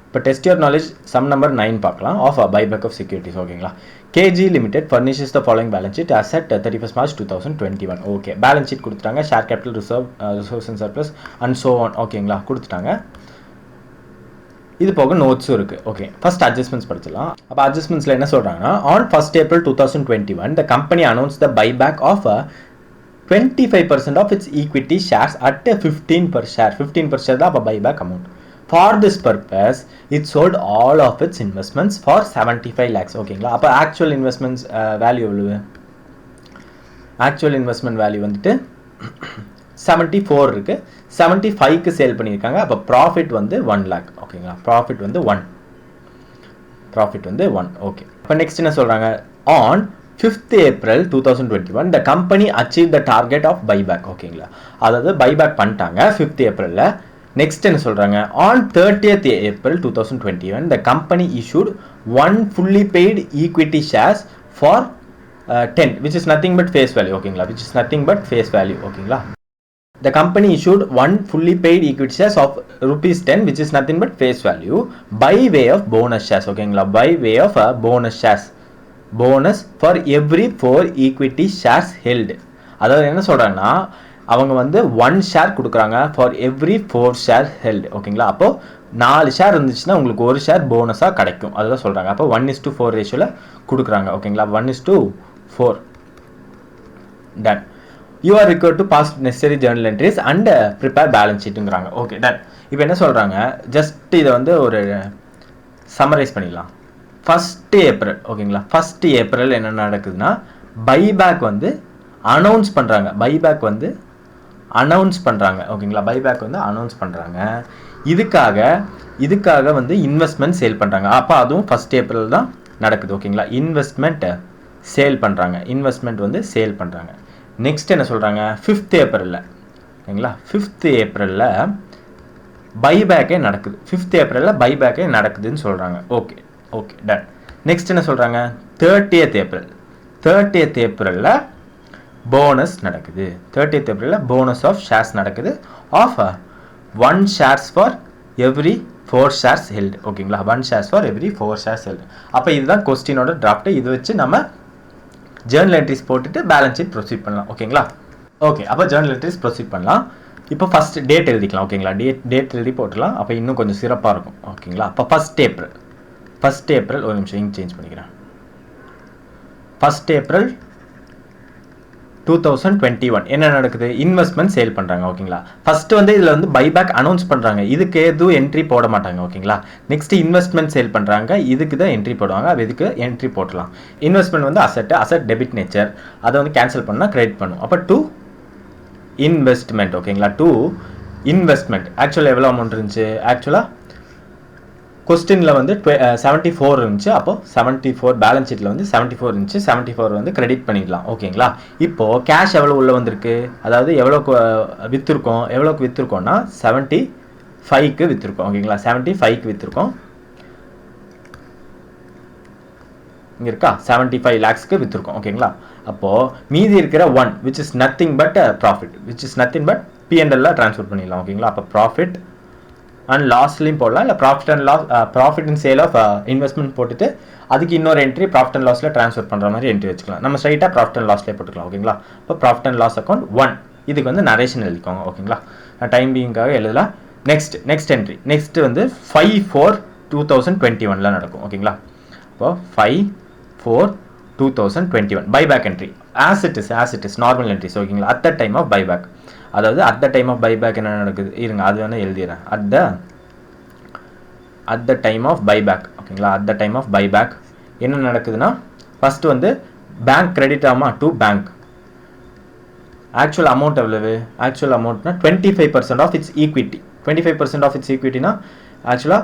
இப்போ test your knowledge sum number 9 பார்க்கலாம் of buyback of securities ஓகேங்களா. KG limited furnishes the following balance sheet as at 31st March 2021. Okay, balance sheet கொடுத்துட்டாங்க. Share capital, reserves and surplus and so on ஓகேங்களா கொடுத்துட்டாங்க. இது போக நோட்ஸும் இருக்குது. Okay, first adjustments படிச்சிடலாம். அப்போ அட்ஜஸ்ட்மெண்ட்ஸில் என்ன சொல்கிறாங்கன்னா, on 1st April 2021 the company announced the buyback of 25% of its equity shares at 15 per share. 15 per share தான் அப்போ buyback amount. For this purpose, it sold all of its investments for 75 lakhs. ஓகேங்களா. அப்போ actual investments value எவ்வளவு? Actual investment value வந்துட்டு 74 இருக்கு. 75க்கு sale பண்ணியிருக்காங்க. அப்போ profit வந்து 1 lakh. ஓகேங்களா. ப்ராஃபிட் வந்து 1. ஓகே, இப்போ நெக்ஸ்ட் என்ன சொல்கிறாங்க? On 5th April 2021 the company achieved the target of buyback. ஓகேங்களா. அதாவது பைபேக் பண்ணிட்டாங்க 5th Aprilல. நெக்ஸ்ட் என்ன சொல்கிறாங்க? On 30th April 2021 the company issued 1 fully paid equity shares for 10 which is nothing but face value. ஓகேங்களா. ஓகேங்களா. The company issued 1 fully paid equity shares of rupees 10 which is nothing but face value by way of bonus shares. ஓகேங்களா. by way of bonus shares. bonus for every 4 equity shares held. அதாவது என்ன சொல்கிறாங்கன்னா, அவங்க வந்து 1 share கொடுக்குறாங்க for every 4 share held. ஓகேங்களா. அப்போது 4 share இருந்துச்சுன்னா உங்களுக்கு 1 ஷேர் போனஸாக கிடைக்கும். அதுதான் சொல்கிறாங்க. அப்போ 1:4 ரேஷியோவில் கொடுக்குறாங்க. ஓகேங்களா. 1:4 done. You are required to pass necessary journal entries and prepare பேலன்ஸ் ஷீட்டுங்கிறாங்க. Okay done. இப்போ என்ன சொல்கிறாங்க, ஜஸ்ட் இதை வந்து ஒரு சம்மரைஸ் பண்ணிடலாம். 1st April ஓகேங்களா. 1st April என்ன நடக்குதுன்னா, பைபேக் வந்து அனௌன்ஸ் பண்ணுறாங்க. ஓகேங்களா. பைபேக் வந்து அனௌன்ஸ் பண்ணுறாங்க. இதுக்காக வந்து இன்வெஸ்ட்மெண்ட் சேல் பண்ணுறாங்க. அப்போ அதுவும் 1st April தான் நடக்குது. ஓகேங்களா. இன்வெஸ்ட்மெண்ட் வந்து சேல் பண்ணுறாங்க. நெக்ஸ்ட் என்ன சொல்கிறாங்க? 5th April ஓகேங்களா. 5th April பைபேக்கே நடக்குது. 5th April பைபேக்கே நடக்குதுன்னு சொல்கிறாங்க. Okay done. நெக்ஸ்ட் என்ன சொல்கிறாங்க? 30th April போனஸ் நடக்குது. 30th April bonus of shares நடக்குது of 1 shares for every 4 shares held. ஓகேங்களா. 1 shares for every 4 shares held. அப்போ இதுதான் கொஸ்டினோட டிராஃப்ட். இது வச்சு நம்ம ஜேர்னல் என்ட்ரிஸ் போட்டுட்டு பேலன்ஸ் ஷீட் ப்ரொசீட் பண்ணலாம். ஓகேங்களா. ஓகே, அப்போ ஜேர்னல் என்ட்ரிஸ் ப்ரொசீட் பண்ணலாம். இப்போ ஃபர்ஸ்ட் டேட் எழுதிக்கலாம். ஓகேங்களா. டேட் எழுதி போட்டுலாம். அப்போ இன்னும் கொஞ்சம் சிறப்பாக இருக்கும். ஓகேங்களா. அப்போ 1st April ஒரு நிமிஷம் இங்கே சேஞ்ச் பண்ணிக்கிறேன். 1st April 2021 என்ன நடக்குது? இன்வெஸ்ட்மெண்ட் சேல் பண்ணுறாங்க. ஓகேங்களா. ஃபர்ஸ்ட் வந்து இதில் வந்து பைபேக் அனௌன்ஸ் பண்ணுறாங்க. இதுக்கு எதுவும் என்ட்ரி போட மாட்டாங்க. ஓகேங்களா. நெக்ஸ்ட் இன்வெஸ்ட்மெண்ட் சேல் பண்ணுறாங்க. இதுக்கு தான் என்ட்ரி போடுவாங்க. அது இதுக்கு என்ட்ரி போட்டலாம். இன்வெஸ்ட்மெண்ட் வந்து அசட் டெபிட் நேச்சர். அதை வந்து கேன்சல் பண்ணால் கிரெடிட் பண்ணும். அப்போ டு இன்வெஸ்ட்மெண்ட். ஓகேங்களா. டு இன்வெஸ்ட்மெண்ட் ஆக்சுவலாக எவ்வளோ அமௌண்ட் இருந்துச்சு? ஆக்சுவலாக கொஸ்டினில் வந்து 74 இருந்துச்சு. அப்போ 74 பேலன்ஸ் ஷீட்டில் வந்து 74 இருந்துச்சு. 74 வந்து கிரெடிட் பண்ணிடலாம். ஓகேங்களா. இப்போது கேஷ் எவ்வளோ உள்ளே வந்திருக்கு? அதாவது எவ்வளோக்கு விற்றுருக்கோம்னா 75க்கு விற்றுருக்கோம். ஓகேங்களா. 75க்கு விற்றுருக்கோம். இங்கே இருக்கா? 75 lakhsக்கு விற்றுருக்கோம். ஓகேங்களா. அப்போது மீதி இருக்கிற 1 which is nothing but profit, which is nothing but P&L transfer பண்ணிடலாம். ஓகேங்களா. அப்போ ப்ராஃபிட் அண்ட் லாஸ்லையும் போடலாம். இல்லை profit and sale of investment போட்டுட்டு அதுக்கு இன்னொரு என்ட்ரி ப்ராஃபிட் அண்ட் லாஸில் ட்ரான்ஸ்ஃபர் பண்ணுற மாதிரி என்ட்ரி வச்சுக்கலாம். நம்ம ஸ்ட்ரைட்டாக ப்ராஃபிட் அண்ட் லாஸ்லேயே போட்டுக்கலாம். ஓகேங்களா. இப்போ ப்ராஃபிட் அண்ட் லாஸ் அக்கௌண்ட் 1 இதுக்கு வந்து நரேஷன் எழுதிக்கோங்க. ஓகேங்களா. டைம் பீயிங்காக எழுதலாம். நெக்ஸ்ட் என்ட்ரி நெக்ஸ்ட் வந்து 5/4/2021 நடக்கும். ஓகேங்களா. இப்போ 5/4/2021 buyback entry as it is normal entries. ஓகேங்களா. At the time of buyback. அதாவது at the time of buyback என்ன நடக்குது? இருங்க, அது வேணால் எழுதிடுறேன். At the time of buyback. ஓகேங்களா. At the time of buyback என்ன நடக்குதுன்னா, ஃபஸ்ட்டு வந்து பேங்க் கிரெடிட் ஆகுமா டு பேங்க். ஆக்சுவல் அமௌண்ட் எவ்வளவு? ஆக்சுவல் அமௌண்ட்னா 25% of its equity. 25% of its ஈக்விட்டினா ஆக்சுவலாக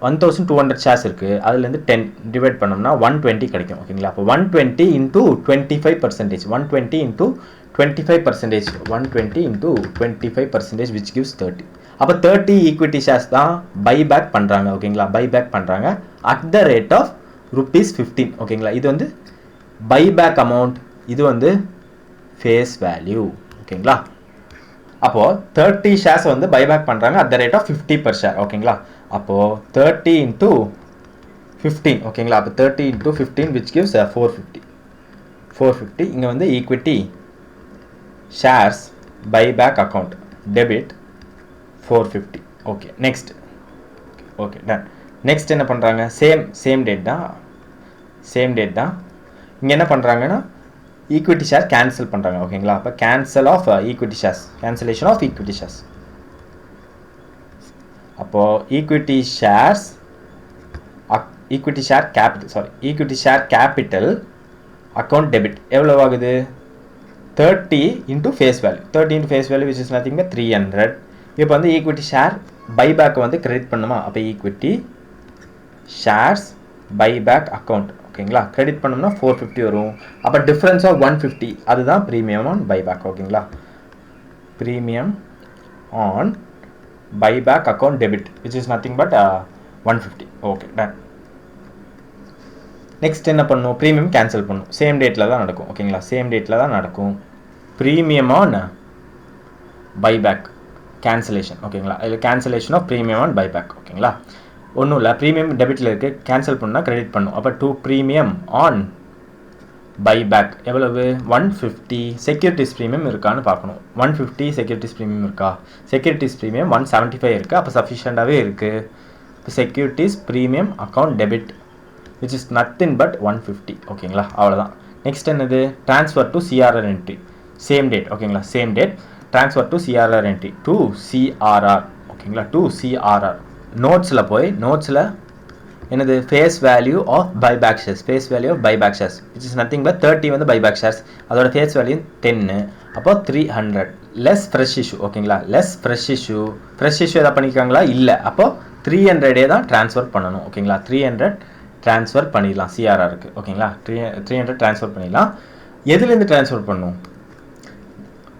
1200 ஷேர்ஸ் இருக்குது. அதுலேருந்து 10 டிவைட் பண்ணோம்னா 120 கிடைக்கும். ஓகேங்களா. அப்போ 120 into 25%. 120 into 25%. 120 into 25% which gives 30. அப்போ 30 ஈக்விட்டி ஷேர்ஸ் தான் பைபேக் பண்ணுறாங்க. ஓகேங்களா. பைபேக் பண்ணுறாங்க அட் த ரேட் ஆஃப் ₹15. ஓகேங்களா. இது வந்து பைபேக் அமௌண்ட். இது வந்து ஃபேஸ் வேல்யூ. ஓகேங்களா. அப்போது 30 ஷேர்ஸ் வந்து பைபேக் பண்ணுறாங்க at the rate of 50 per share. ஓகேங்களா. அப்போது 30 into 15 ஓகேங்களா. அப்போ 30 into 15 which gives 450. இங்கே வந்து equity shares buyback account debit 450. Okay next. Okay done. Next என்ன பண்ணுறாங்க, சேம் டேட் தான் இங்கே என்ன பண்ணுறாங்கன்னா ஈக்விட்டி ஷேர் கேன்சல் பண்ணுறாங்க ஓகேங்களா. அப்போ கேன்சலேஷன் ஆஃப் ஈக்விட்டி ஷேர்ஸ். அப்போது equity share capital account debit எவ்வளோ ஆகுது, 30 into face value which is nothing but 300. இப்போ வந்து ஈக்விட்டி ஷேர் பைபேக்கை வந்து கிரெடிட் பண்ணுமா. அப்போ ஈக்விட்டி ஷேர்ஸ் பைபேக் அக்கௌண்ட் ஓகேங்களா கிரெடிட் பண்ணோம்னா 450 வரும். அப்போ டிஃப்ரென்ஸ் ஆஃப் 150 அதுதான் ப்ரீமியம் ஆன் பைபேக் ஓகேங்களா. Premium on buyback account debit which is nothing but 150. okay done. next என்ன பண்ணும், ப்ரீமியம் கேன்சல் பண்ணும். சேம் டேட்டில் தான் நடக்கும் ஓகேங்களா. ப்ரீமியம் ஆன் பைபேக் கேன்சலேஷன் ஓகேங்களா. இதில் cancellation of premium on buyback ஓகேங்களா. ஒன்றும் இல்லை, ப்ரீமியம் டெபிட்டில் இருக்குது, கேன்சல் பண்ணால் கிரெடிட் பண்ணும். அப்போ 2 ப்ரீமியம் ஆன் பைபேக் எவ்வளவு 150. செக்யூரிட்டிஸ் ப்ரீமியம் இருக்கான்னு பார்க்கணும். 150 செக்யூரிட்டிஸ் ப்ரீமியம் இருக்கா, செக்யூரிட்டிஸ் ப்ரீமியம் 175 இருக்குது. அப்போ சஃபிஷியண்டாகவே இருக்குது. இப்போ securities premium account debit which is nothing but 150 ஓகேங்களா. அவ்வளோதான். நெக்ஸ்ட் என்னது, transfer to CRR entry. Same date ஓகேங்களா. Transfer to CRR entry to CRR ஓகேங்களா. நோட்ஸில் என்னது face value of buyback shares which is nothing but 30 வந்து பைபேக் ஷேர்ஸ், அதோட face value 10. அப்போ 300 லெஸ் ஃப்ரெஷ் இஷ்யூ ஓகேங்களா. ஃப்ரெஷ் இஷ்யூ எதாவது பண்ணியிருக்காங்களா, இல்லை. அப்போது 300 தான் ட்ரான்ஸ்ஃபர் பண்ணணும் ஓகேங்களா. 300 ட்ரான்ஸ்ஃபர் பண்ணிடலாம் சிஆர்ஆருக்கு ஓகேங்களா. 300 ட்ரான்ஸ்ஃபர் பண்ணிடலாம். எதுலேருந்து ட்ரான்ஸ்ஃபர் பண்ணணும்,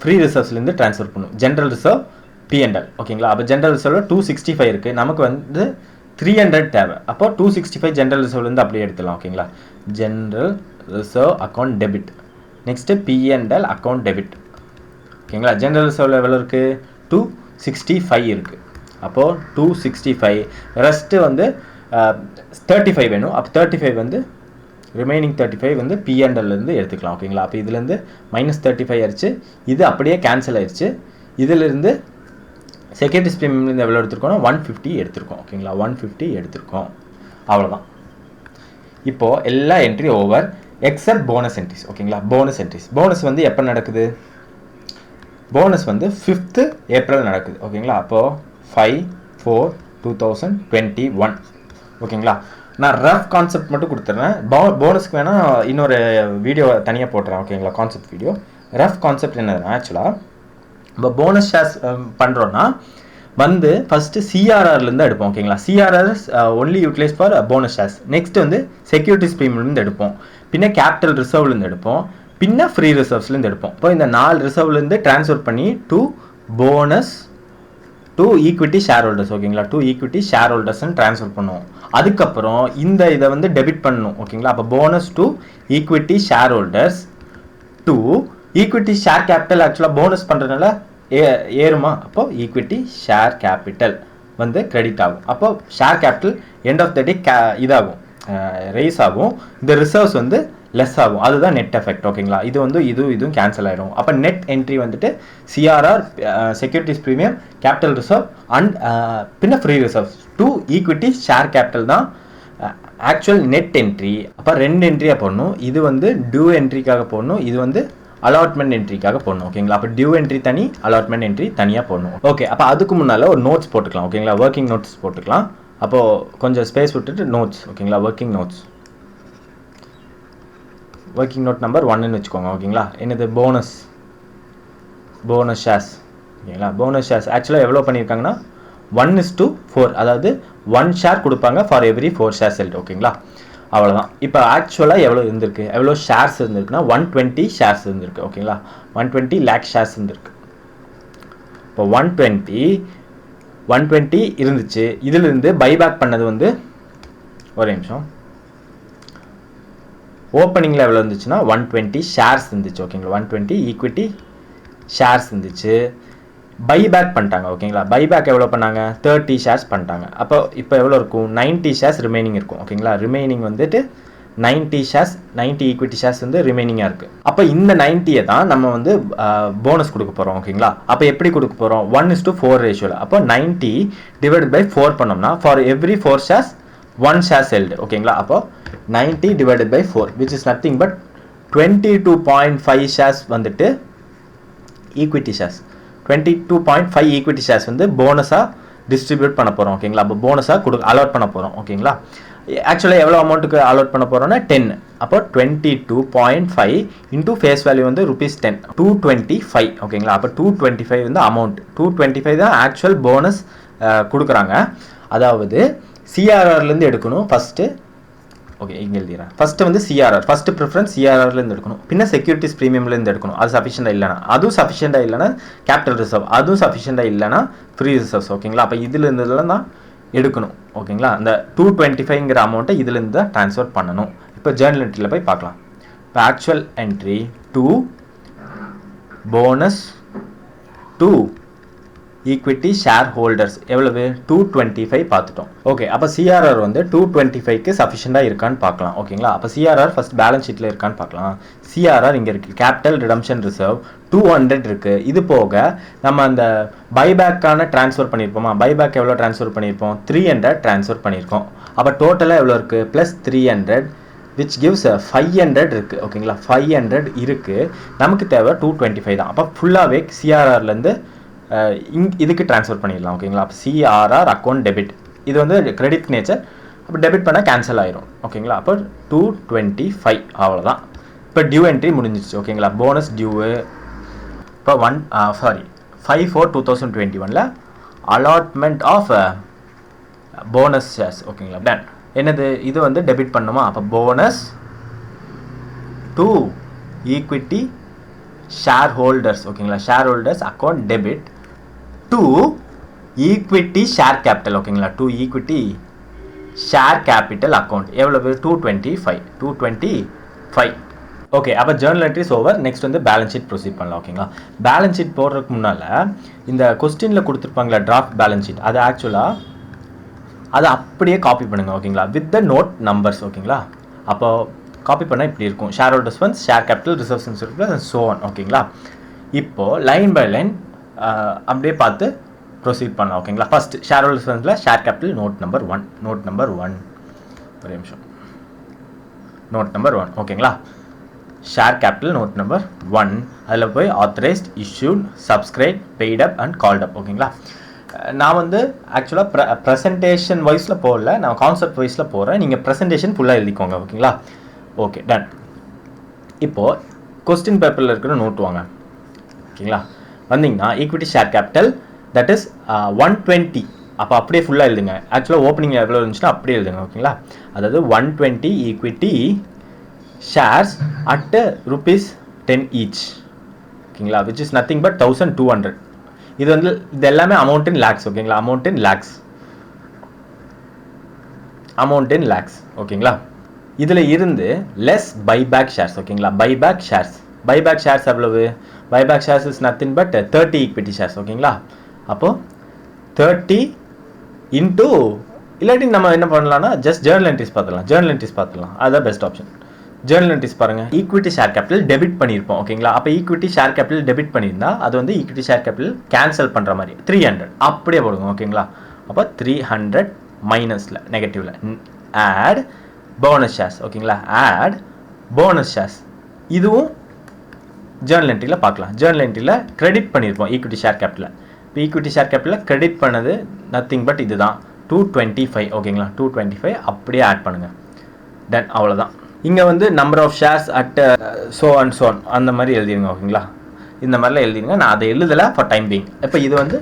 ஃப்ரீ ரிசர்வ்ஸ்லேருந்து ட்ரான்ஸ்ஃபர் பண்ணணும். ஜென்ரல் ரிசர்வ் P&L ஓகேங்களா. அப்போ ஜென்ரல் ரிசர்வில் 265 இருக்குது, நமக்கு வந்து 300 தேவை. அப்போ 265 ஜென்ரல் ரிசர்வ்லேருந்து அப்படியே எடுத்துலாம் ஓகேங்களா. General reserve account debit. Next P&L account debit ஓகேங்களா. ஜென்ரல் ரிசர்வில் எவ்வளோ இருக்குது, 265 இருக்குது. அப்போது 265 ரெஸ்ட்டு வந்து 35 வேணும். அப்போ 35 வந்து ரிமைனிங் 35 வந்து P&Lலேருந்து எடுத்துக்கலாம் ஓகேங்களா. அப்போ இதுலேருந்து -35 ஆயிடுச்சு, இது அப்படியே கேன்சல் ஆயிடுச்சு. இதிலிருந்து செக்யூரிட்டிஸ் ப்ரீமியம்லேருந்து எவ்வளோ எடுத்துருக்கோம்னா 150 எடுத்துருக்கோம் ஓகேங்களா. 150 எடுத்துருக்கோம், அவ்வளோதான். இப்போது எல்லா entry over accept bonus entries ஓகேங்களா. போனஸ் வந்து எப்போ நடக்குது, போனஸ் வந்து 5th ஏப்ரல் நடக்குது ஓகேங்களா. அப்போது 5/4/2021 ஓகேங்களா. நான் ரஃப் கான்செப்ட் மட்டும் கொடுத்துட்றேன். போனஸ்க்கு வேணால் இன்னொரு வீடியோ தனியாக போட்டுறேன் ஓகேங்களா. Concept video. ரஃப் கான்செப்ட் என்னதுன்னா, ஆக்சுவலாக இப்போ போனஸ் ஷேர்ஸ் பண்ணுறோன்னா வந்து ஃபஸ்ட்டு சிஆர்ஆர்லேருந்து எடுப்போம் ஓகேங்களா. CRR only utilise for bonus shares. Next வந்து செக்யூரிட்டிஸ் ப்ரீமியம்லேருந்து எடுப்போம், பின்ன கேபிட்டல் ரிசர்வ்லேருந்து எடுப்போம், பின்ன ஃப்ரீ ரிசர்வ்ஸ்லேருந்து எடுப்போம். இப்போ இந்த 4 ரிசர்வ்லேருந்து ட்ரான்ஸ்ஃபர் பண்ணி to bonus to equity share holders ஓகேங்களா. டு ஈக்விட்டி ஷேர் ஹோல்டர்ஸ்ன்னு ட்ரான்ஸ்ஃபர் பண்ணுவோம். அதுக்கப்புறம் இதை வந்து டெபிட் பண்ணணும் ஓகேங்களா. அப்போ bonus to equity share holders to equity share capital. ஆக்சுவலாக போனஸ் பண்ணுறதுனால ஏறுமா, அப்போ ஈக்விட்டி ஷேர் கேபிட்டல் வந்து கிரெடிட் ஆகும். அப்போ share capital end of the day இதாகும், ரைஸ் ஆகும். இந்த ரிசர்வ்ஸ் வந்து லெஸ் ஆகும், அதுதான் நெட் எஃபெக்ட் ஓகேங்களா. இது வந்து இதுவும் கேன்சல் ஆகிடும். அப்போ நெட் என்ட்ரி வந்துட்டு CRR, securities premium, capital reserve and பின்ன free reserves to equity share capital தான் ஆக்சுவல் நெட் என்ட்ரி. அப்போ 2 என்ட்ரியாக போடணும். இது வந்து டியூ என்ட்ரிக்காக போடணும், இது வந்து அலாட்மெண்ட் என்ட்ரிக்காக போடணும் ஓகேங்களா. அப்போ டியூ என்ட்ரி தனி, அலாட்மெண்ட் என்ட்ரி தனியாக போடணும். ஓகே, அப்போ அதுக்கு முன்னால் ஒரு நோட்ஸ் போட்டுக்கலாம் ஓகேங்களா. ஒர்க்கிங் நோட்ஸ் போட்டுக்கலாம். அப்போது கொஞ்சம் ஸ்பேஸ் விட்டுட்டு நோட்ஸ் ஓகேங்களா. ஒர்க்கிங் நோட் நம்பர் 1ன்னு வச்சுக்கோங்க ஓகேங்களா. என்னது, போனஸ் ஷேர்ஸ் ஓகேங்களா. போனஸ் ஷேர்ஸ் ஆக்சுவலாக எவ்வளோ பண்ணியிருக்காங்கன்னா 1:4, அதாவது 1 ஷேர் கொடுப்பாங்க ஃபார் எவ்ரி 4 ஷேர்ஸ் ஹெல்ட் ஓகேங்களா. அவ்வளோதான். இப்போ ஆக்சுவலாக எவ்வளோ ஷேர்ஸ் இருந்திருக்குன்னா 120 ஷேர்ஸ் இருந்திருக்கு ஓகேங்களா. 120 lakh ஷேர்ஸ் இருந்திருக்கு. இப்போ 120 இருந்துச்சு. இதிலிருந்து பைபேக் பண்ணது வந்து ஒரே நிமிஷம், ஓப்பனிங்கில் எவ்வளோ இருந்துச்சுன்னா 120 ஷேர்ஸ் இருந்துச்சு ஓகேங்களா. 120 ஈக்விட்டி ஷேர்ஸ் இருந்துச்சு. பைபேக் பண்ணிட்டாங்க ஓகேங்களா. பைபேக் எவ்வளோ பண்ணாங்க, 30 ஷேர்ஸ் பண்ணிட்டாங்க. அப்போ இப்போ எவ்வளோ இருக்கும், 90 ஷேர்ஸ் ரிமைனிங் இருக்கும் ஓகேங்களா. ரிமைனிங் வந்துட்டு 90 ஷேர்ஸ், 90 ஈக்விட்டி ஷேர்ஸ் வந்து ரிமைனிங்காக இருக்குது. அப்போ இந்த 90 தான் நம்ம வந்து போனஸ் கொடுக்க போகிறோம் ஓகேங்களா. அப்போ எப்படி கொடுக்க போகிறோம், 1:4 ரேஷியோவில். அப்போ 90 டிவைடட் பை 4 பண்ணோம்னா for every 4 shares 1 share sold ஓகேங்களா. அப்போ 90 divided by 4 which is nothing but 22.5 shares வந்துட்டு ஈக்விட்டி ஷேர்ஸ். 22.5 ஈக்விட்டி ஷேர்ஸ் வந்து போனஸாக டிஸ்ட்ரிபியூட் பண்ண போகிறோம் ஓகேங்களா. அப்போ போனஸாக அலாட் பண்ண போகிறோம் ஓகேங்களா. ஆக்சுவலாக எவ்வளோ அமௌண்ட்டுக்கு அலாட் பண்ண போகிறோம்னா 10. அப்போ 22.5 இன்டூ ஃபேஸ் வேல்யூ வந்து ₹10, 225 ஓகேங்களா. அப்போ 225 வந்து அமௌண்ட், 225 தான் ஆக்சுவல் போனஸ் கொடுக்குறாங்க. அதாவது சிஆர்ஆர்லேருந்து எடுக்கணும் ஃபஸ்ட்டு. ஓகே இங்கே எழுதிடுறேன். ஃபஸ்ட்டு வந்து சிஆர்ஆர், ஃபஸ்ட்டு ப்ரிஃபரன்ஸ் சிஆர்ஆர்லேருந்து எடுக்கணும். பின்ன செக்யூரிட்டிஸ் ப்ரீமியம்லேருந்து எடுக்கணும். அது சஃபிஷியண்டாக இல்லைனா, அதுவும் சஃபிஷியண்டாக இல்லைனா கேபிட்டல் ரிசர்வ், அதுவும் சஃபிஷியண்டாக இல்லைனா ஃப்ரீ ரிசர்வ்ஸ் ஓகேங்களா. அப்போ இதுலேருந்துலாம் தான் எடுக்கணும் ஓகேங்களா. அந்த 225ங்கிற அமௌண்ட்டை இதுலேருந்து தான் ட்ரான்ஸ்ஃபர் பண்ணணும். இப்போ ஜேர்னல் என்ட்ரியில் போய் பார்க்கலாம். இப்போ actual entry to bonus to equity share holders எவ்வளவு 225 பார்த்துட்டோம். ஓகே அப்போ சிஆர்ஆர் வந்து 225க்கு சஃபிஷியண்டாக இருக்கான்னு பார்க்கலாம் ஓகேங்களா. அப்போ சிஆர்ஆர் ஃபஸ்ட் பேலன்ஸ் ஷீட்டில் இருக்கான்னு பார்க்கலாம். சிஆர்ஆர் இங்கே இருக்குது, கேபிட்டல் ரிடம்ஷன் ரிசர்வ் 200 இருக்குது. இது போக நம்ம அந்த பைபேக்கான ட்ரான்ஸ்ஃபர் பண்ணியிருப்போமா, பைபேக் எவ்வளோ ட்ரான்ஸ்ஃபர் பண்ணியிருப்போம், 300 ட்ரான்ஸ்ஃபர் பண்ணியிருக்கோம். அப்போ டோட்டலாக எவ்வளோ இருக்குது, ப்ளஸ் 300 which gives 500 இருக்குது ஓகேங்களா. 500 இருக்குது, நமக்கு தேவை 225 தான். அப்போ ஃபுல்லாகவே சிஆர்ஆர்லேருந்து இதுக்கு ட்ரான்ஸ்ஃபர் பண்ணிடலாம் ஓகேங்களா. அப்போ சிஆர்ஆர் அக்கௌண்ட் டெபிட், இது வந்து கிரெடிட் நேச்சர், அப்போ டெபிட் பண்ணால் கேன்சல் ஆயிரும் ஓகேங்களா. அப்போ 225 அவ்வளோதான். இப்போ டியூ என்ட்ரி முடிஞ்சிச்சு ஓகேங்களா. போனஸ் டியூவு இப்போ 5/4/2021 அலாட்மெண்ட் ஆஃப் போனஸ் ஷேர்ஸ் ஓகேங்களா. டன் என்னது இது வந்து டெபிட் பண்ணுமா. அப்போ bonus to equity share holders ஓகேங்களா, share holders account debit to equity share capital ஓகேங்களா, to equity share capital account எவ்வளவு 225. ஓகே அப்போ ஜேர்னல் என்ட்ரிஸ் ஓவர். நெக்ஸ்ட் வந்து பேலன்ஸ் ஷீட் ப்ரொசீட் பண்ணலாம் ஓகேங்களா. பேலன்ஸ் ஷீட் போடுறதுக்கு முன்னால் இந்த கொஸ்டினில் கொடுத்துருப்பாங்களா டிராஃப்ட் பேலன்ஸ் ஷீட், அது ஆக்சுவலாக அதை அப்படியே காப்பி பண்ணுங்கள் ஓகேங்களா, வித் த நோட் நம்பர்ஸ் ஓகேங்களா. அப்போ காப்பி பண்ணால் இப்படி இருக்கும், share holders funds, share capital, reserves and surplus, so on ஓகேங்களா. இப்போது லைன் பை லைன் அப்படியே பார்த்து ப்ரொசீட் பண்ணலாம் ஓகேங்களா. ஃபஸ்ட் ஷேர் ஹோல்டர்ஸ் ஃபண்ட்ஸில் ஷேர் கேபிட்டல் நோட் நம்பர் 1 ஒரு நிமிஷம், நோட் நம்பர் 1 ஓகேங்களா. ஷேர் கேபிட்டல் நோட் நம்பர் 1, அதில் போய் authorised, issued, subscribe, paid up and called up ஓகேங்களா. நான் வந்து ஆக்சுவலாக ப்ரெசன்டேஷன் வைஸில் போடல, நான் கான்செப்ட் வைஸில் போகிறேன். நீங்கள் ப்ரெசன்டேஷன் ஃபுல்லாக எழுதிக்கோங்க ஓகேங்களா. Okay done. இப்போது கொஸ்டின் பேப்பரில் இருக்கிற நோட் வாங்க ஓகேங்களா. வந்தீங்கன்னா equity share capital that is 120, அப்போ அப்படியே ஃபுல்லாக எழுதுங்க. ஆக்சுவலாக ஓப்பனிங்கில் எவ்வளோ இருந்துச்சுன்னா அப்படியே எழுதுங்க ஓகேங்களா. அதாவது 120 ஈக்விட்டி ஷேர்ஸ் அட் ₹10 ஈச் ஓகேங்களா, விச் இஸ் நத்திங் பட் 1200. இது வந்து இது எல்லாமே அமௌண்ட் இன் லேக்ஸ் ஓகேங்களா, அமௌண்ட் இன் லேக்ஸ் ஓகேங்களா. இதில் இருந்து லெஸ் பைபேக் ஷேர்ஸ் ஓகேங்களா. பைபேக் ஷேர்ஸ் எவ்வளவு, buyback shares is nothing but 30 equity shares ஓகேங்களா. அப்போது 30 இன்டூ, இல்லாட்டி நம்ம என்ன பண்ணலாம்னா ஜஸ்ட் ஜேர்னல் என்ட்ரிஸ் பார்த்துக்கலாம், அதுதான் பெஸ்ட் ஆப்ஷன். ஜேர்னல் என்ட்ரிஸ் பாருங்கள், ஈக்விட்டி ஷேர் கேபிட்டல் டெபிட் பண்ணியிருப்போம் ஓகேங்களா. அப்போ ஈக்விட்டி ஷேர் கேபிட்டல் டெபிட் பண்ணியிருந்தா அது வந்து ஈக்விட்டி ஷேர் கேபிட்டல் கேன்சல் பண்ணுற மாதிரி 300 அப்படியே போடுங்க ஓகேங்களா. அப்போ 300 மைனஸில் நெகட்டிவில் ஆட் போனஸ் ஷேர்ஸ் ஓகேங்களா, ஆட் போனஸ் ஷேர்ஸ். இதுவும் ஜேர்னல் என்ட்ரியில் பார்க்கலாம். ஜேர்னல் என்ட்ரியில் கிரெடிட் பண்ணியிருப்போம் ஈக்விட்டி ஷேர் கேபிட்டலில். இப்போ ஈக்விட்டி ஷேர் கேபிட்டலில் கிரெடிட் பண்ணது நத்திங் பட் இதுதான் 225 ஓகேங்களா. 225 அப்படியே ஆட் பண்ணுங்கள். தென் அவ்வளோதான். இங்கே வந்து number of shares at so அந்த மாதிரி எழுதிடுங்க ஓகேங்களா. இந்த மாதிரிலாம் எழுதிடுங்க, நான் அதை எழுதலை ஃபார் டைம் பீங். இப்போ இது வந்து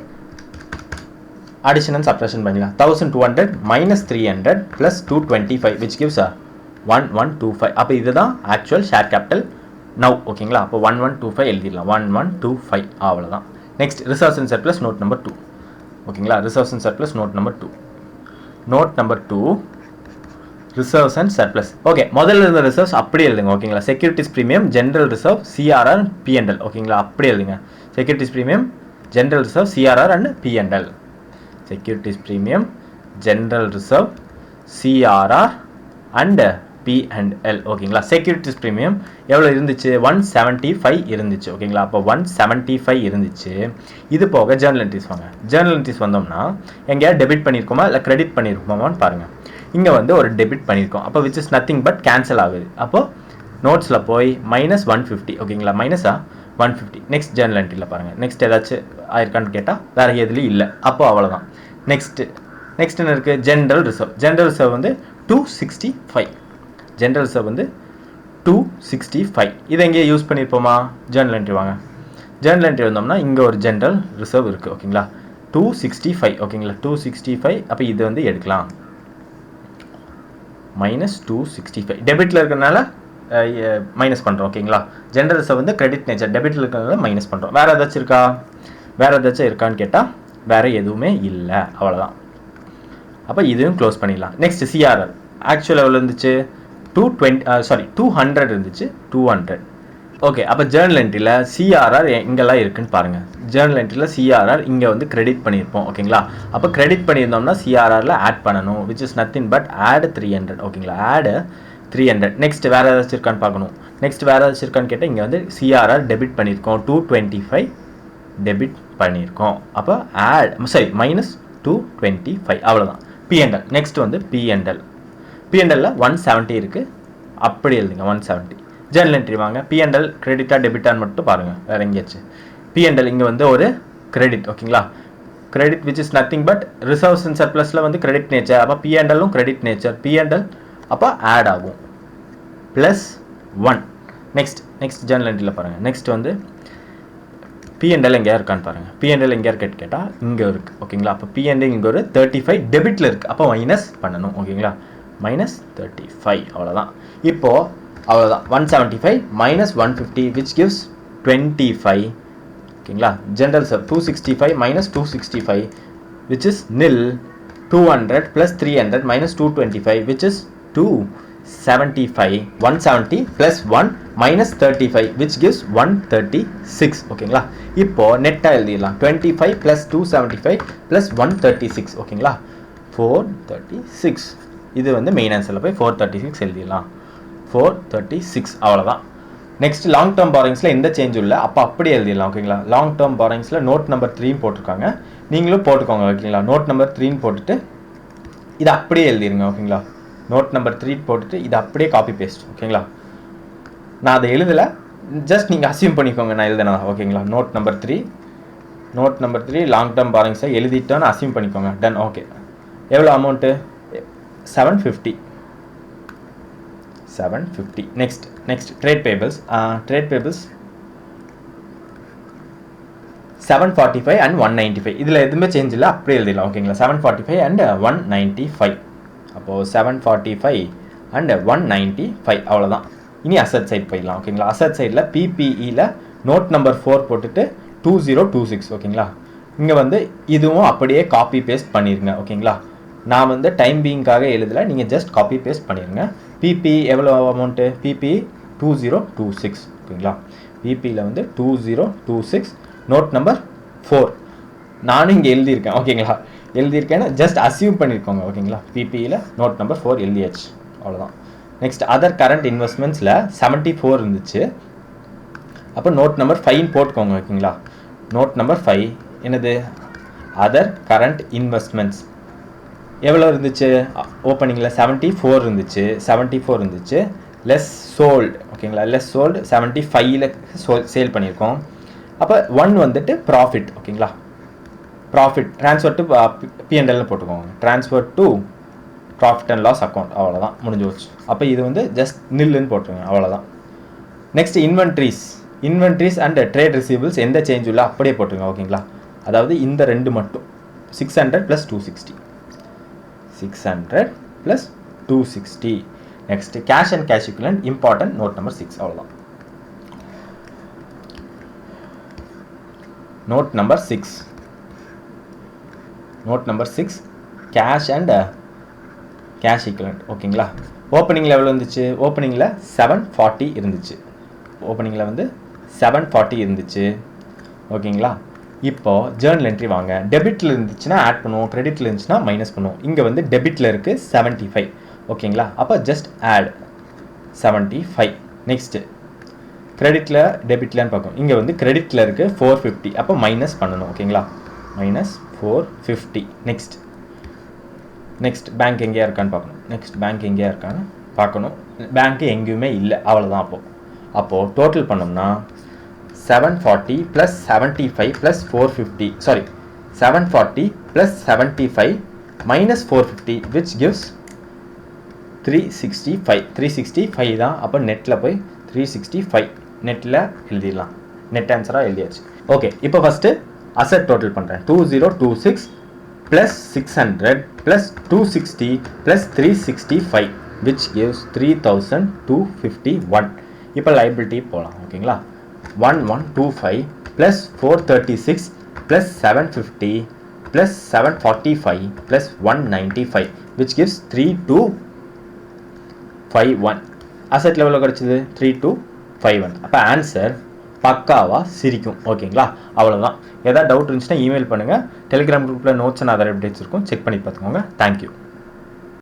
அடிஷன் அண்ட் சப்ட்ராக்ஷன் பண்ணிக்கலாம். 1200 minus 300 plus 225 which gives 1125. அப்போ இதுதான் ஆக்சுவல் ஷேர் கேபிட்டல் நவ் ஓகேங்களா. அப்போ 1125 எழுதிடலாம், 1125 அவ்வளோதான். Next reserves and surplus note number 2 ஓகேங்களா. Reserves and surplus note number 2 reserves and surplus. Okay முதல்ல இருந்த ரிசர்வ்ஸ் அப்படியே எழுதுங்க ஓகேங்களா. Securities premium, general reserve, CRR, PnL ஓகேங்களா அப்படியே எழுதுங்க. Securities premium, General Reserve, CRR and P&L. Securities Premium, General Reserve, CRR and P&L. ஓகேங்களா. செக்யூரிட்டிஸ் ப்ரீமியம் எவ்வளோ இருந்துச்சு? 175 இருந்துச்சு. ஓகேங்களா. அப்போ 175 இருந்துச்சு. இது போக ஜேர்னல் என்ட்ரிஸ் வாங்க. ஜேர்னல் என்ட்ரிஸ் வந்தோம்னா எங்கேயா டெபிட் பண்ணியிருக்கோமா இல்லை கிரெடிட் பண்ணியிருக்கோமான்னு பாருங்கள். இங்கே வந்து ஒரு டெபிட் பண்ணியிருக்கோம். அப்போ which is nothing but cancel ஆகுது. அப்போது நோட்ஸில் போய் -150. ஓகேங்களா. மைனஸா 150. நெக்ஸ்ட் ஜேர்னல் என்ட்ரியில் பாருங்கள். நெக்ஸ்ட் ஏதாச்சும் ஆயிருக்கான்னு கேட்டால் வேறு எதுலேயும் இல்லை. அப்போ அவ்வளோதான். நெக்ஸ்ட் என்ன இருக்குது? General reserve. ஜென்ரல் ரிசர்வ் வந்து 265. ஜென்ரல் ரிசர்வ் வந்து 265. இதை எங்கேயே யூஸ் பண்ணியிருப்போமா? ஜேர்னல் என்ட்ரி வாங்க. ஜேர்னல் என்ட்ரி வந்தோம்னா இங்கே ஒரு ஜென்ரல் ரிசர்வ் இருக்குது. ஓகேங்களா. 265. ஓகேங்களா. 265. அப்போ இது வந்து எடுக்கலாம். -265 டெபிட்டில் இருக்கிறதுனால மைனஸ் பண்ணுறோம். ஓகேங்களா. ஜென்ரல் ரிசர்வ் வந்து கிரெடிட் நேச்சர், டெபிட்டில் இருக்கிறதுனால மைனஸ் பண்ணுறோம். வேறு ஏதாச்சும் இருக்கா? வேறு ஏதாச்சும் இருக்கான்னு கேட்டால் வேறு எதுவுமே இல்லை. அவ்வளோதான். அப்போ இதுவும் க்ளோஸ் பண்ணிடலாம். Next CRR. ஆக்சுவல் எவ்வளோ இருந்துச்சு? 200 இருந்துச்சு. 200. ஓகே. அப்போ ஜேர்னல் என்ட்ரியில் சிஆர்ஆர் எங்கெல்லாம் இருக்குன்னு பாருங்கள். ஜேர்னல் என்ட்ரியில் சிஆர்ஆர் இங்கே வந்து கிரெடிட் பண்ணியிருப்போம். ஓகேங்களா. அப்போ கிரெடிட் பண்ணியிருந்தோம்னா சிஆர்ஆரில் ஆட் பண்ணணும். Which is nothing but add 300. ஓகேங்களா. ஆட் 300. நெக்ஸ்ட் வேறு ஏதாச்சும் இருக்கான்னு பார்க்கணும். நெக்ஸ்ட் வேறு ஏதாச்சும் இருக்கான்னு கேட்டால் இங்கே வந்து சிஆர்ஆர் டெபிட் பண்ணியிருக்கோம். 225 டெபிட் பண்ணியிருக்கோம். அப்போ ஆட் -225. அவ்வளோதான். P&L. நெக்ஸ்ட் வந்து P&L. P&L 170 இருக்குது. அப்படி எழுதுங்க 170. ஜேர்னல் என்ட்ரி வாங்க. P&L கிரெடிட்டா டெபிட்டான்னு மட்டும் பாருங்கள். வேறு எங்கேயாச்சு P&L இங்கே வந்து ஒரு கிரெடிட். ஓகேங்களா. Credit which is nothing but reserves and சர்ப்ளஸில் வந்து கிரெடிட் நேச்சர். அப்போ P&L கிரெடிட் நேச்சர். P&L அப்போ ஆட் ஆகும் +1. நெக்ஸ்ட் ஜேர்னல் என்ட்ரியில் பாருங்கள். நெக்ஸ்ட் வந்து P&L எங்கேயா இருக்கான்னு பாருங்கள். P&L எங்கேயா இருக்குன்னு கேட்டால் இங்கே இருக்குது. ஓகேங்களா. அப்போ P&L இங்கே ஒரு 35 டெபிட்டில் இருக்குது. அப்போ மைனஸ் பண்ணணும். ஓகேங்களா. -35. அவ்வளோதான். இப்போது அவ்வளோதான். 175 -150 which gives 25. ஓகேங்களா. General reserve 265 -265 which is nil. 200 + 300 -225 which is 275. 170 + 1 -35 which gives 136. ஓகேங்களா. இப்போது நெட்டாக எழுதிடலாம். 25 + 275 + 136. ஓகேங்களா. 436. இது வந்து மெயின் ஆன்சரில் போய் 436 எழுதிடலாம். 436. அவ்வளோதான். நெக்ஸ்ட் லாங் டேர்ம் பாரிங்ஸில் எந்த சேஞ்சும் இல்லை. அப்போ அப்படியே எழுதிடலாம். ஓகேங்களா. லாங் டேர்ம் பாரிங்ஸில் நோட் நம்பர் 3 போட்டிருக்காங்க. நீங்களும் போட்டுக்கோங்க. ஓகேங்களா. நோட் நம்பர் 3 போட்டுட்டு இதை அப்படியே எழுதிருங்க. ஓகேங்களா. நோட் நம்பர் 3 போட்டுட்டு இதை அப்படியே காப்பி பேஸ்ட். ஓகேங்களா. நான் அதை எழுதலை, ஜஸ்ட் நீங்கள் அசியூம் பண்ணிக்கோங்க நான் எழுதுனா. ஓகேங்களா. நோட் நம்பர் 3 லாங் டேர்ம் பாரிங்ஸை எழுதிட்டோன்னு அசியூம் பண்ணிக்கோங்க. டன். ஓகே. எவ்வளோ amount? 750. Next trade payables. 745 and 195. இதில் எதுவுமே சேஞ்ச் இல்லை. அப்படியே எழுதிடலாம். ஓகேங்களா. 745 and 195. அப்போது 745 and 195. அவ்வளோதான். இனி அசட் சைட் போயிடலாம். ஓகேங்களா. அசட் சைடில் பிபிஇயில் நோட் நம்பர் 4 போட்டுட்டு 2026. ஓகேங்களா. இங்கே வந்து இதுவும் அப்படியே காப்பி பேஸ்ட் பண்ணிடுங்க. ஓகேங்களா. நான் வந்து டைம் பீயிங்காக எழுதலை, நீங்கள் ஜஸ்ட் காப்பி பேஸ்ட் பண்ணிடுங்க. பிபி எவ்வளோ அமௌண்ட்டு? பிபி 2026. ஓகேங்களா. பிபியில் வந்து 2026 நோட் நம்பர் 4 நானும் இங்கே எழுதியிருக்கேன். ஓகேங்களா. எழுதியிருக்கேன்னா ஜஸ்ட் அசியூம் பண்ணியிருக்கோங்க. ஓகேங்களா. பிபியில் நோட் நம்பர் 4 எழுதியாச்சு. அவ்வளோதான். நெக்ஸ்ட் அதர் கரண்ட் இன்வெஸ்ட்மெண்ட்ஸில் 74 இருந்துச்சு. அப்போ நோட் நம்பர் 5 போட்டுக்கோங்க. ஓகேங்களா. நோட் நம்பர் 5 என்னது? அதர் கரண்ட் இன்வெஸ்ட்மெண்ட்ஸ் எவ்வளோ இருந்துச்சு? ஓப்பனிங்கில் 74 இருந்துச்சு. Less sold. ஓகேங்களா. லெஸ் சோல்டு 75ல் சேல் பண்ணியிருக்கோம். அப்போ 1 வந்துட்டு ப்ராஃபிட். ஓகேங்களா. ப்ராஃபிட் ட்ரான்ஸ்ஃபர் டு P&L போட்டுக்கோங்க. Transfer to profit and loss account. அவ்வளோதான், முடிஞ்சு போச்சு. அப்போ இது வந்து ஜஸ்ட் நில்லுன்னு போட்டுருங்க. அவ்வளோதான். Next inventories and trade receivables எந்த சேஞ்ச் இல்லை, அப்படியே போட்டுருங்க. ஓகேங்களா. அதாவது இந்த 2 மட்டும் 600 + 260. 600 + 260. Next cash and cash equivalent important note number 6. அவ்வளோதான். Note number 6 cash and cash equivalent. ஓகேங்களா. ஓப்பனிங்கில் எவ்வளோ இருந்துச்சு? ஓப்பனிங்கில் 740 இருந்துச்சு. ஓப்பனிங்கில் வந்து 740 இருந்துச்சு. ஓகேங்களா. இப்போ ஜேர்னல் என்ட்ரி வாங்க. டெபிட்டில் இருந்துச்சுன்னா ஆட் பண்ணுவோம், கிரெடிட்டில் இருந்துச்சுன்னா மைனஸ் பண்ணுவோம். இங்கே வந்து டெபிட்டில் இருக்குது 75. ஓகேங்களா? அப்போ ஜஸ்ட் ஆட் 75. நெக்ஸ்ட்டு கிரெடிட்டில் டெபிட்லன்னு பார்க்கும். இங்கே வந்து கிரெடிட்டில் இருக்குது 450. அப்போ மைனஸ் பண்ணணும். ஓகேங்களா? மைனஸ் 450. நெக்ஸ்ட் பேங்க் எங்கேயா இருக்கான்னு பார்க்கணும். பேங்க் எங்கேயா இருக்கான்னு பார்க்கணும். பேங்க்கு எங்கேயுமே இல்லை, அவ்வளோதான். அப்போது டோட்டல் பண்ணோம்னா 740 + 75 + 450. Sorry, 740 + 75 - 450 which gives 365. 365 தான். அப்போ நெட்டில் போய் 365 நெட்டில் எழுதிடலாம். நெட் ஆன்சராக எழுதியாச்சு. ஓகே, இப்போ ஃபஸ்ட்டு அசட் டோட்டல் பண்ணுறேன். 2026 + 600 + 260 + 365 which gives 3251. இப்போ லைபிலிட்டி போகலாம். ஓகேங்களா? 1125 + 436 + 750 + 745 + 195 which gives 3251. அசெட் லெவலில் கிடச்சிது 3251. அப்போ ஆன்சர் பக்காவாக சிரிக்கும். ஓகேங்களா? அவ்வளோதான். ஏதாவது டவுட் இருந்துச்சுன்னா இமெயில் பண்ணுங்கள். டெலிகிராம் குரூப்பில் நோட்ஸ் அண்ட் அதர் அப்டேட்ஸ் இருக்கும், செக் பண்ணி பார்த்துக்கோங்க. தேங்க்யூ.